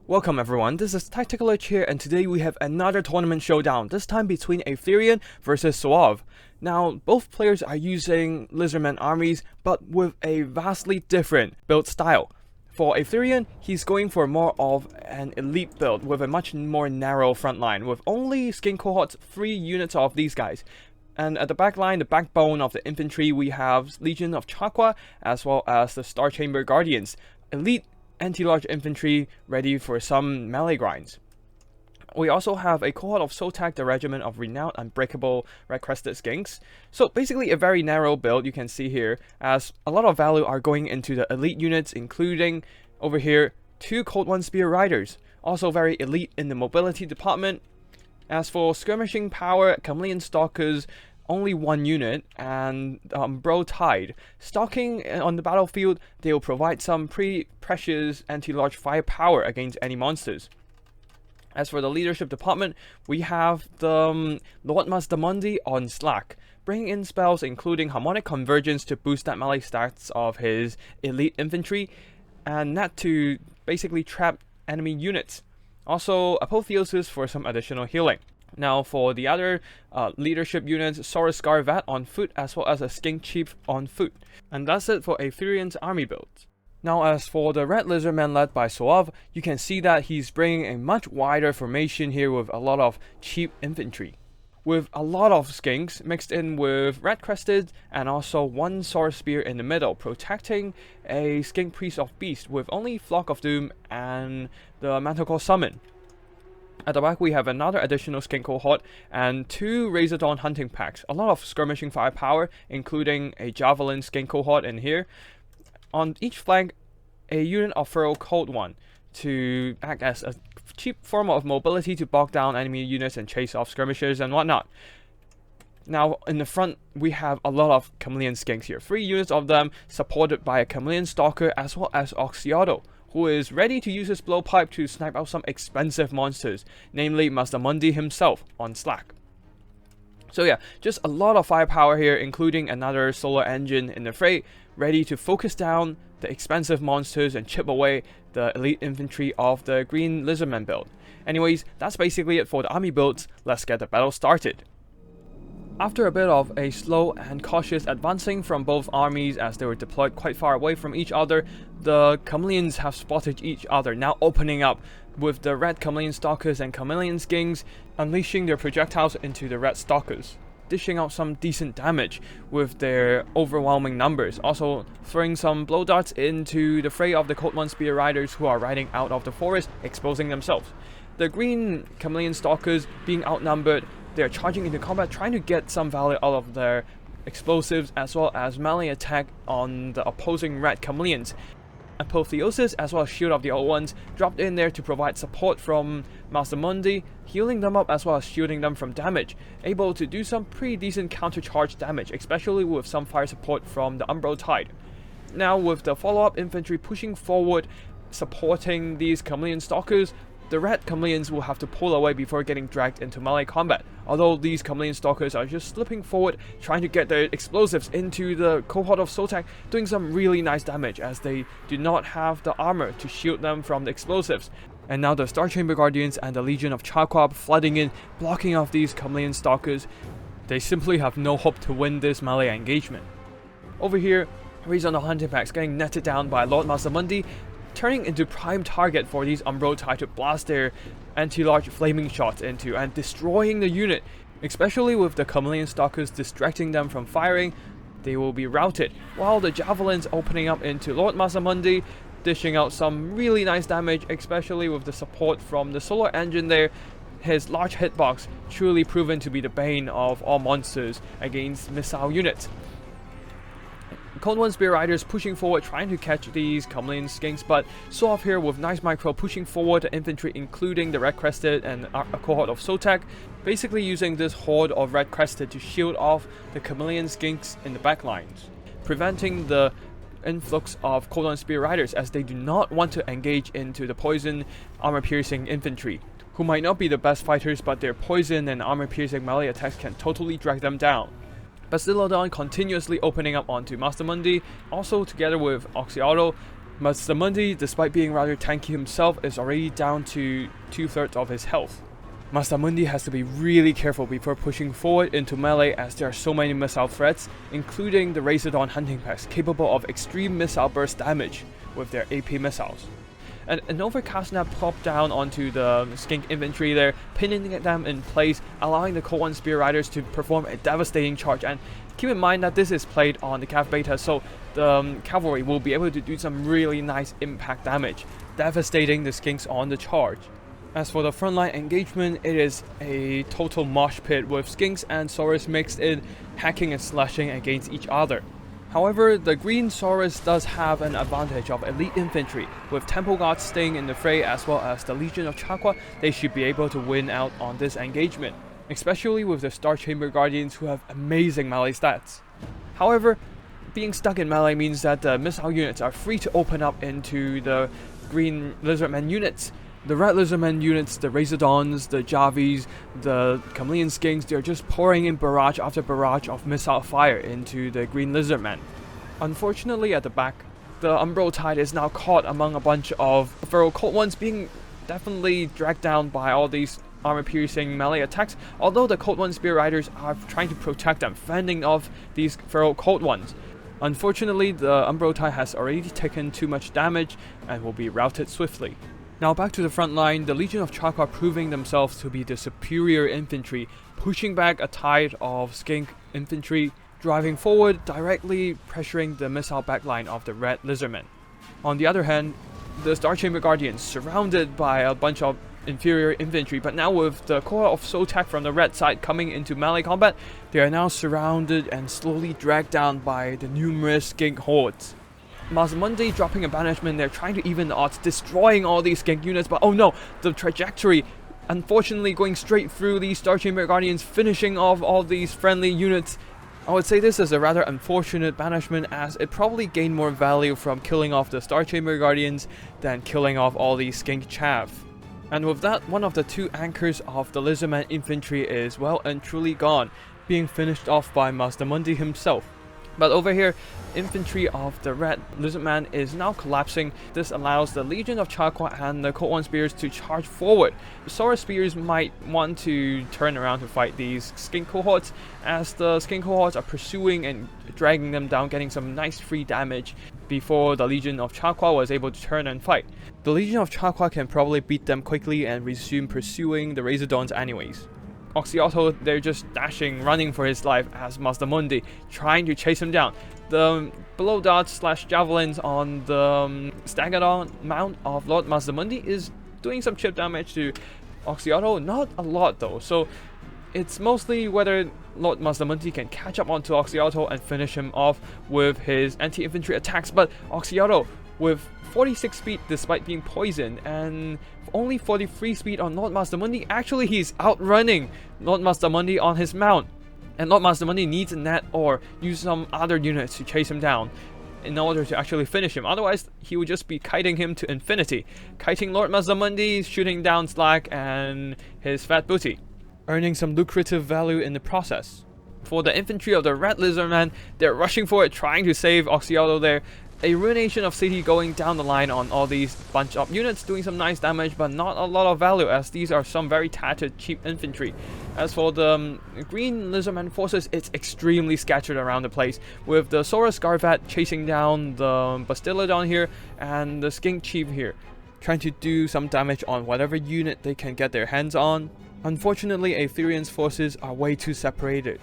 Welcome everyone, this is Tactical Edge here, and today we have another tournament showdown, this time between Aetherian versus Suave. Now, both players are using Lizardmen armies, but with a vastly different build style. For Aetherian, he's going for more of an elite build with a much more narrow front line, with only skin cohorts, 3 units of these guys. And at the back line, the backbone of the infantry, we have Legion of Chakra, as well as the Star Chamber Guardians. Elite anti-large infantry ready for some melee grinds. We also have a cohort of Sotak, the Regiment of Renowned Unbreakable Red-Crested Skinks. So basically a very narrow build you can see here, as a lot of value are going into the elite units, including over here 2 Cold One Spear Riders, also very elite in the mobility department. As for skirmishing power, Chameleon Stalkers, only 1 unit, and Bro Tide. Stalking on the battlefield, they will provide some pretty precious anti-large firepower against any monsters. As for the leadership department, we have the Lord Mazdamundi on Slack, bringing in spells including Harmonic Convergence to boost that melee stats of his elite infantry, and that to basically trap enemy units. Also, Apotheosis for some additional healing. Now for the other leadership units, Saurus Scarvat on foot, as well as a Skink Chief on foot. And that's it for Aetherian's army builds. Now as for the Red Lizardman led by Suave, you can see that he's bringing a much wider formation here with a lot of cheap infantry, with a lot of skinks mixed in with red crested, and also 1 sword spear in the middle, protecting a skink priest of beast with only Flock of Doom and the Manticore Summon. At the back we have another additional skink cohort and 2 Razor Dawn hunting packs, a lot of skirmishing firepower, including a javelin skink cohort in here. On each flank, a unit of Feral Cold One to act as a cheap form of mobility to bog down enemy units and chase off skirmishers and whatnot. Now in the front we have a lot of Chameleon Skinks here, 3 units of them supported by a Chameleon Stalker as well as Oxyotto, who is ready to use his blowpipe to snipe out some expensive monsters, namely Mazdamundi himself on Slack. So yeah, just a lot of firepower here, including another solar engine in the fray, ready to focus down the expensive monsters and chip away the elite infantry of the Green Lizardman build. Anyways, that's basically it for the army builds. Let's get the battle started. After a bit of a slow and cautious advancing from both armies as they were deployed quite far away from each other, the Chameleons have spotted each other, now opening up with the red Chameleon Stalkers and Chameleon Skinks unleashing their projectiles into the red Stalkers, dishing out some decent damage with their overwhelming numbers, also throwing some blow darts into the fray of the Cold One Spear Riders who are riding out of the forest, exposing themselves. The green Chameleon Stalkers, being outnumbered, they're charging into combat, trying to get some value out of their explosives as well as melee attack on the opposing red Chameleons. Apotheosis as well as Shield of the Old Ones dropped in there to provide support from Mazdamundi, healing them up as well as shielding them from damage, able to do some pretty decent counter charge damage, especially with some fire support from the Umbro Tide. Now with the follow-up infantry pushing forward, supporting these Chameleon Stalkers, the red Chameleons will have to pull away before getting dragged into melee combat, although these Chameleon Stalkers are just slipping forward, trying to get their explosives into the cohort of Sotak, doing some really nice damage as they do not have the armor to shield them from the explosives. And now the Star Chamber Guardians and the Legion of Chakra flooding in, blocking off these Chameleon Stalkers. They simply have no hope to win this melee engagement. Over here, Razor Dawn hunting packs getting netted down by Lord Mazdamundi, turning into prime target for these Umbro Tide to blast their anti-large flaming shots into and destroying the unit, especially with the Chameleon Stalkers distracting them from firing. They will be routed, while the javelins opening up into Lord Mazdamundi, dishing out some really nice damage, especially with the support from the solar engine there. His large hitbox truly proven to be the bane of all monsters against missile units. Cold One Spear Riders pushing forward, trying to catch these Chameleon Skinks, but Suave here with nice micro pushing forward the infantry, including the Red Crested and a cohort of Sotak, basically using this horde of Red Crested to shield off the Chameleon Skinks in the back lines, preventing the influx of Cold One Spear Riders as they do not want to engage into the poison armor-piercing infantry, who might not be the best fighters, but their poison and armor-piercing melee attacks can totally drag them down. Bastillodon continuously opening up onto Mazdamundi, also together with Oxyotto, Mazdamundi, despite being rather tanky himself, is already down to 2/3 of his health. Mazdamundi has to be really careful before pushing forward into melee, as there are so many missile threats, including the Lizardmen hunting packs capable of extreme missile burst damage with their AP missiles. And an overcast snap plopped down onto the skink infantry there, pinning them in place, allowing the Cold One Spear Riders to perform a devastating charge. And keep in mind that this is played on the Cav Beta, so the cavalry will be able to do some really nice impact damage, devastating the skinks on the charge. As for the frontline engagement, it is a total mosh pit with skinks and Saurus mixed in, hacking and slashing against each other. However, the green Saurus does have an advantage of elite infantry. With Temple Guards staying in the fray as well as the Legion of Chakra, they should be able to win out on this engagement, especially with the Star Chamber Guardians who have amazing melee stats. However, being stuck in melee means that the missile units are free to open up into the green Lizardmen units. The red Lizardmen units, the Razordons, the Javis, the Chameleon Skinks, they're just pouring in barrage after barrage of missile fire into the green Lizardmen. Unfortunately, at the back, the Umbral Tide is now caught among a bunch of Feral Cold Ones, being definitely dragged down by all these armor-piercing melee attacks, although the Cold One Spear Riders are trying to protect them, fending off these Feral Cold Ones. Unfortunately, the Umbral Tide has already taken too much damage and will be routed swiftly. Now back to the front line, the Legion of Chakra proving themselves to be the superior infantry, pushing back a tide of skink infantry, driving forward, directly pressuring the missile backline of the red Lizardmen. On the other hand, the Star Chamber Guardians, surrounded by a bunch of inferior infantry, but now with the core of Sotak from the red side coming into melee combat, they are now surrounded and slowly dragged down by the numerous skink hordes. Mazdamundi dropping a banishment there, trying to even the odds, destroying all these skink units, but oh no, the trajectory unfortunately going straight through these Star Chamber Guardians, finishing off all these friendly units. I would say this is a rather unfortunate banishment, as it probably gained more value from killing off the Star Chamber Guardians than killing off all these skink chaff. And with that, one of the two anchors of the Lizardman infantry is well and truly gone, being finished off by Mazdamundi himself. But over here, infantry of the red Lizardman is now collapsing. This allows the Legion of Chakra and the Cold One Spears to charge forward. The Saurus Spears might want to turn around to fight these skink cohorts, as the skink cohorts are pursuing and dragging them down, getting some nice free damage before the Legion of Chakra was able to turn and fight. The Legion of Chakra can probably beat them quickly and resume pursuing the Razordons anyways. Oxyotto, they're just dashing, running for his life as Mazdamundi, trying to chase him down. The blow darts / javelins on the staggered mount of Lord Mazdamundi is doing some chip damage to Oxyotto, not a lot though, so it's mostly whether Lord Mazdamundi can catch up onto Oxyotto and finish him off with his anti-infantry attacks. But Oxyotto, with 46 speed despite being poisoned, and only 43 speed on Lord Mazdamundi, actually he's outrunning Lord Mazdamundi on his mount. And Lord Mazdamundi needs a net or use some other units to chase him down in order to actually finish him. Otherwise, he would just be kiting him to infinity. Kiting Lord Mazdamundi, shooting down Slack and his fat booty, earning some lucrative value in the process. For the infantry of the red Lizardman, they're rushing for it, trying to save Oxyotto there. A ruination of city going down the line on all these bunch of units, doing some nice damage, but not a lot of value, as these are some very tattered, cheap infantry. As for the green Lizardman forces, it's extremely scattered around the place, with the Saurus Garvat chasing down the Bastillodon here and the Skink Chief here, trying to do some damage on whatever unit they can get their hands on. Unfortunately, Aetherian's forces are way too separated.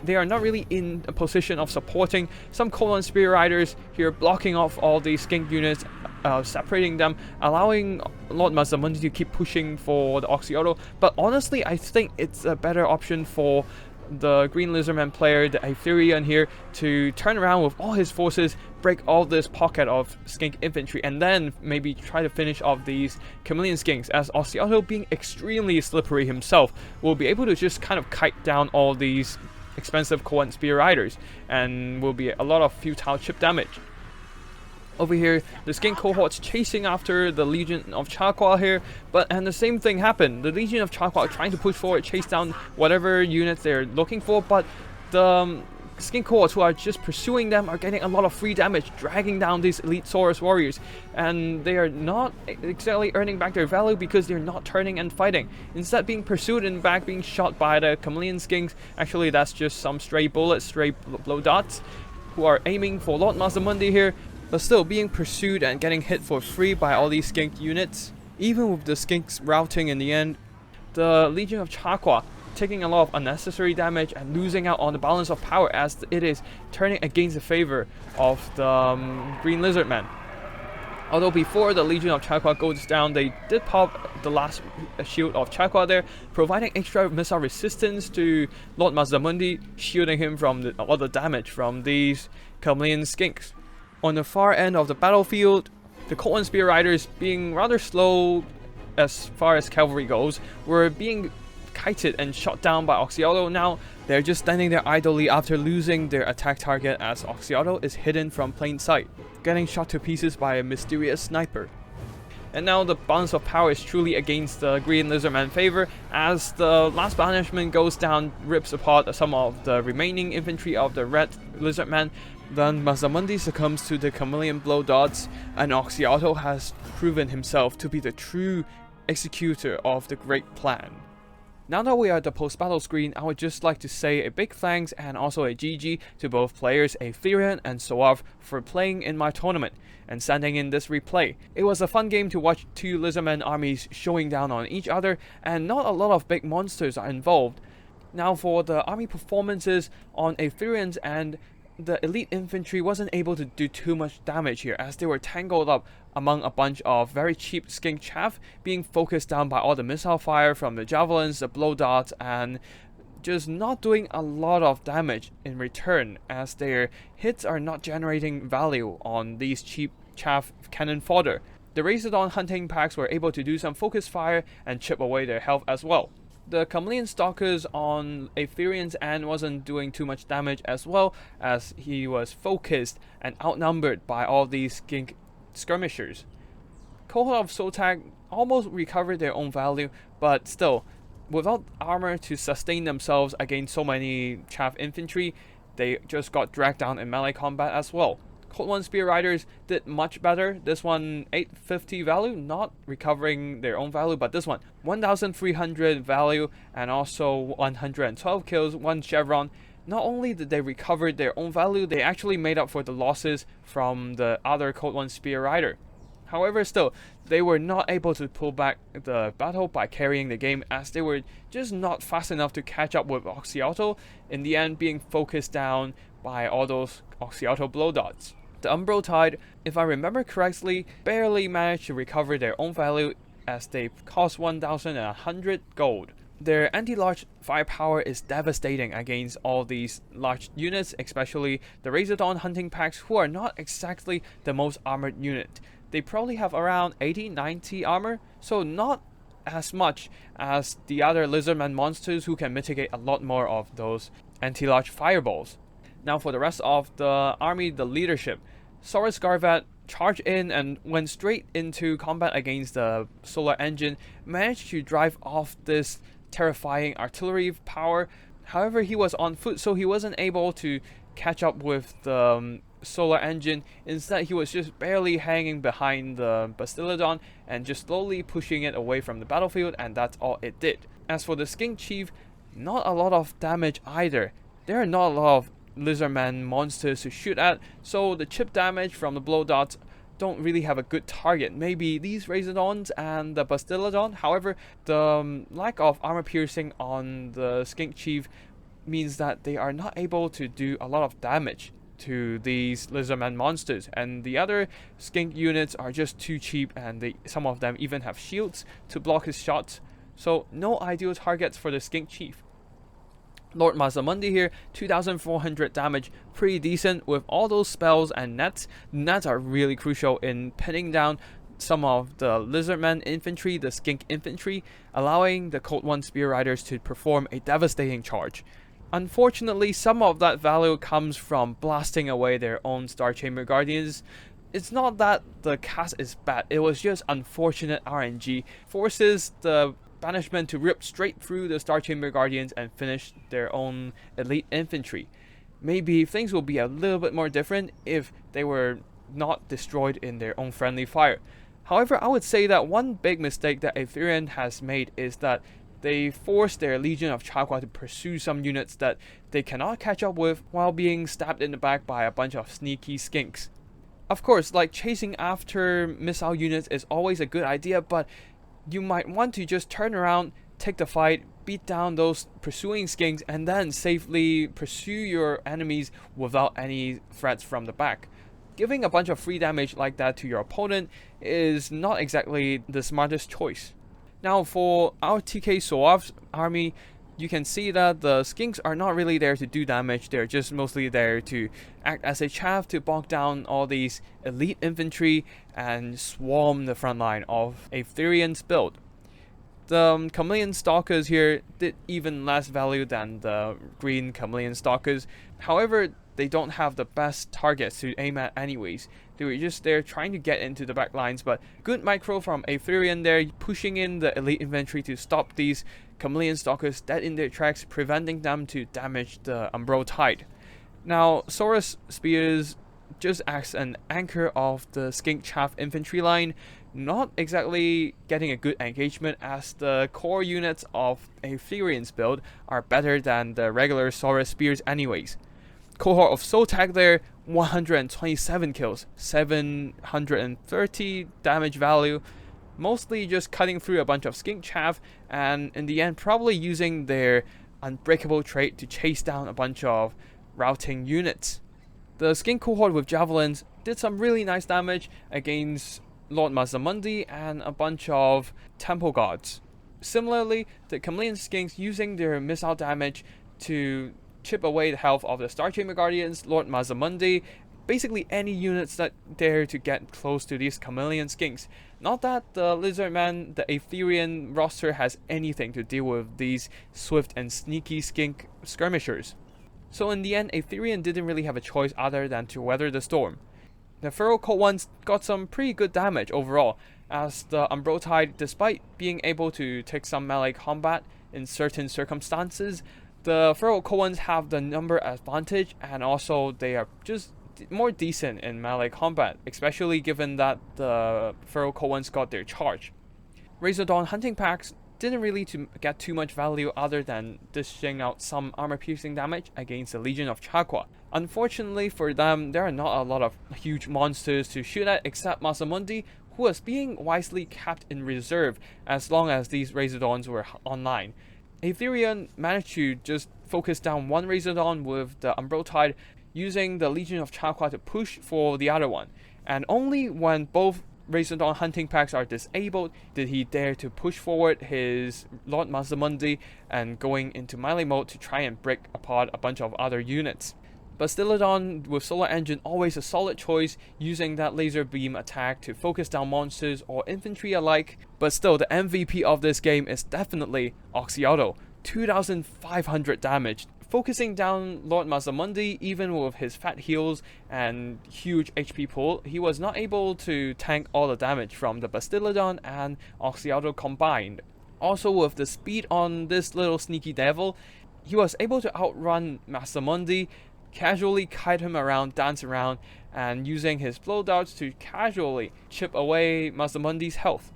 They are not really in a position of supporting. Some Cold One Spear Riders here blocking off all these skink units, separating them, allowing Lord Mazdamundi to keep pushing for the Oxyotto. But honestly, I think it's a better option for the Green Lizardman player, the Aetherian here, to turn around with all his forces, break all this pocket of skink infantry, and then maybe try to finish off these Chameleon Skinks, as Oxyotto, being extremely slippery himself, will be able to just kind of kite down all these expensive Cold One Spear Riders, and will be a lot of futile chip damage. Over here, the skink cohorts chasing after the Legion of Chakra here, and the same thing happened. The Legion of Chakra are trying to push forward, chase down whatever units they're looking for, but the skink cohorts who are just pursuing them are getting a lot of free damage, dragging down these elite Saurus warriors, and they are not exactly earning back their value because they're not turning and fighting. Instead, being pursued and back, being shot by the chameleon skinks. Actually, that's just some stray bullets, stray blow dots, who are aiming for Lord Mazamundi here, but still being pursued and getting hit for free by all these skink units. Even with the skinks routing in the end, the Legion of Chaqua taking a lot of unnecessary damage and losing out on the balance of power as it is turning against the favor of the Green Lizardmen. Although before the Legion of Chaqua goes down, they did pop the last shield of Chaqua there, providing extra missile resistance to Lord Mazamundi, shielding him from all the damage from these chameleon skinks. On the far end of the battlefield, the Cold One Spear Riders, being rather slow as far as cavalry goes, were being kited and shot down by Oxiato. Now they're just standing there idly after losing their attack target as Oxiato is hidden from plain sight, getting shot to pieces by a mysterious sniper. And now the balance of power is truly against the Green Lizardman favor as the last banishment goes down, rips apart some of the remaining infantry of the Red Lizardman. Then Mazamundi succumbs to the chameleon blow dots, and Oxiato has proven himself to be the true executor of the great plan. Now that we are at the post-battle screen, I would just like to say a big thanks and also a GG to both players Aetherian and Soav for playing in my tournament and sending in this replay. It was a fun game to watch two Lizardmen armies showing down on each other, and not a lot of big monsters are involved. Now for the army performances on Aetherian's end, the elite infantry wasn't able to do too much damage here as they were tangled up among a bunch of very cheap skink chaff, being focused down by all the missile fire from the javelins, the blow dots, and just not doing a lot of damage in return as their hits are not generating value on these cheap chaff cannon fodder. The Razordon hunting packs were able to do some focus fire and chip away their health as well. The chameleon stalkers on Aetherian's end wasn't doing too much damage as well, as he was focused and outnumbered by all these skink skirmishers. Cohort of Sotag almost recovered their own value, but still, without armor to sustain themselves against so many chaff infantry, they just got dragged down in melee combat as well. Cold One Spear Riders did much better. This one 850 value, not recovering their own value, but this one 1300 value and also 112 kills, 1 chevron. Not only did they recover their own value, they actually made up for the losses from the other Cold One Spear Rider. However, still, they were not able to pull back the battle by carrying the game as they were just not fast enough to catch up with Oxiato, in the end being focused down by all those Oxiato blow dots. The Umbro Tide, if I remember correctly, barely managed to recover their own value as they cost 1,100 gold. Their anti-large firepower is devastating against all these large units, especially the Razordon hunting packs, who are not exactly the most armored unit. They probably have around 80-90 armor, so not as much as the other Lizardman monsters who can mitigate a lot more of those anti-large fireballs. Now for the rest of the army, the leadership, Saurus Garvat charged in and went straight into combat against the solar engine, managed to drive off this terrifying artillery power. However, he was on foot, so he wasn't able to catch up with the solar engine. Instead, he was just barely hanging behind the Bastillodon and just slowly pushing it away from the battlefield, and that's all it did. As for the Skink Chief, not a lot of damage either. There are not a lot of Lizardman monsters to shoot at, so the chip damage from the blow dots don't really have a good target. Maybe these Razordons and the Bastillodon. However, the lack of armor piercing on the Skink Chief means that they are not able to do a lot of damage to these Lizardman monsters, and the other skink units are just too cheap, and some of them even have shields to block his shots, so no ideal targets for the Skink Chief. Lord Mazamundi here, 2400 damage, pretty decent with all those spells and nets. Nets are really crucial in pinning down some of the Lizardmen infantry, the skink infantry, allowing the Cold One Spear Riders to perform a devastating charge. Unfortunately, some of that value comes from blasting away their own Star Chamber Guardians. It's not that the cast is bad, it was just unfortunate RNG. Forces the banishment to rip straight through the Star Chamber Guardians and finish their own elite infantry. maybe things will be a little bit more different if they were not destroyed in their own friendly fire. However, I would say that one big mistake that Aetherian has made is that they force their Legion of Chaqua to pursue some units that they cannot catch up with while being stabbed in the back by a bunch of sneaky skinks. Of course, like chasing after missile units is always a good idea, but you might want to just turn around, take the fight, beat down those pursuing skinks, and then safely pursue your enemies without any threats from the back. Giving a bunch of free damage like that to your opponent is not exactly the smartest choice. Now for our TK Soav's army, you can see that the skinks are not really there to do damage, they're just mostly there to act as a chaff to bog down all these elite infantry and swarm the front line of Aetherian's build. The Chameleon Stalkers here did even less value than the green Chameleon Stalkers. However, they don't have the best targets to aim at anyways. They were just there trying to get into the back lines, but good micro from Aetherian there, pushing in the elite infantry to stop these Chameleon Stalkers dead in their tracks, preventing them to damage the Umbral Tide. Now, Saurus Spears just acts an anchor of the Skink Chaff infantry line, not exactly getting a good engagement as the core units of Aetherian's build are better than the regular Saurus Spears anyways. Cohort of Soul Tag there, 127 kills, 730 damage value, mostly just cutting through a bunch of skink chaff, and in the end probably using their unbreakable trait to chase down a bunch of routing units. The skink cohort with javelins did some really nice damage against Lord Mazamundi and a bunch of temple guards. Similarly, the Chameleon skinks using their missile damage to chip away the health of the Star Chamber Guardians, Lord Mazamundi, basically any units that dare to get close to these Chameleon skinks. Not that the Lizardmen, the Aetherian roster has anything to deal with these swift and sneaky skink skirmishers. So in the end, Aetherian didn't really have a choice other than to weather the storm. The Feral Cold ones got some pretty good damage overall, as the Umbral Tide, despite being able to take some melee combat in certain circumstances, the Feral Cold ones have the number advantage, and also they are just more decent in melee combat, especially given that the Feral Cold ones got their charge. Razor Dawn hunting packs didn't really get too much value other than dishing out some armor-piercing damage against the Legion of Chaqua. Unfortunately for them, there are not a lot of huge monsters to shoot at except Mazamundi, who was being wisely kept in reserve as long as these Razor Dawns were online. Aetherian managed to just focus down one Razor Dawn with the Umbral Tide, using the Legion of Chaqua to push for the other one, and only when both Razor Dawn hunting packs are disabled did he dare to push forward his Lord Mazamundi and going into melee mode to try and break apart a bunch of other units. Bastillodon with Solar Engine always a solid choice, using that laser beam attack to focus down monsters or infantry alike, but still the MVP of this game is definitely Oxyauto, 2500 damage. Focusing down Lord Mazamundi, even with his fat heals and huge HP pool, he was not able to tank all the damage from the Bastillodon and Oxyauto combined. Also with the speed on this little sneaky devil, he was able to outrun Mazamundi, casually kite him around, dance around, and using his blow darts to casually chip away Mazamundi's health.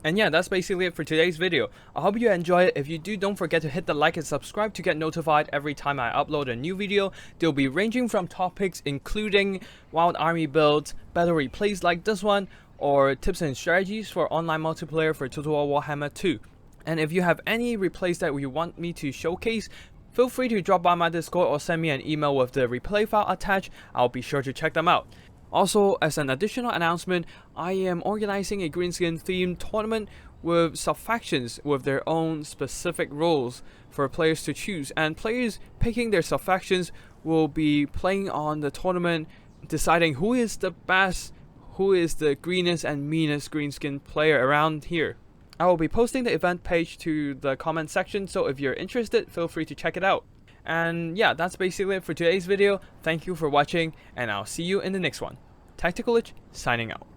And yeah, that's basically it for today's video. I hope you enjoyed it. If you do, don't forget to hit the like and subscribe to get notified every time I upload a new video. They'll be ranging from topics including wild army builds, battle replays like this one, or tips and strategies for online multiplayer for Total War Warhammer 2. And if you have any replays that you want me to showcase, feel free to drop by my Discord or send me an email with the replay file attached. I'll be sure to check them out. Also, as an additional announcement, I am organizing a greenskin themed tournament with sub-factions with their own specific rules for players to choose, and players picking their sub-factions will be playing on the tournament, deciding who is the best, who is the greenest and meanest greenskin player around here. I will be posting the event page to the comment section, so if you're interested, feel free to check it out. And yeah, that's basically it for today's video. Thank you for watching, and I'll see you in the next one. Tactical Lich, signing out.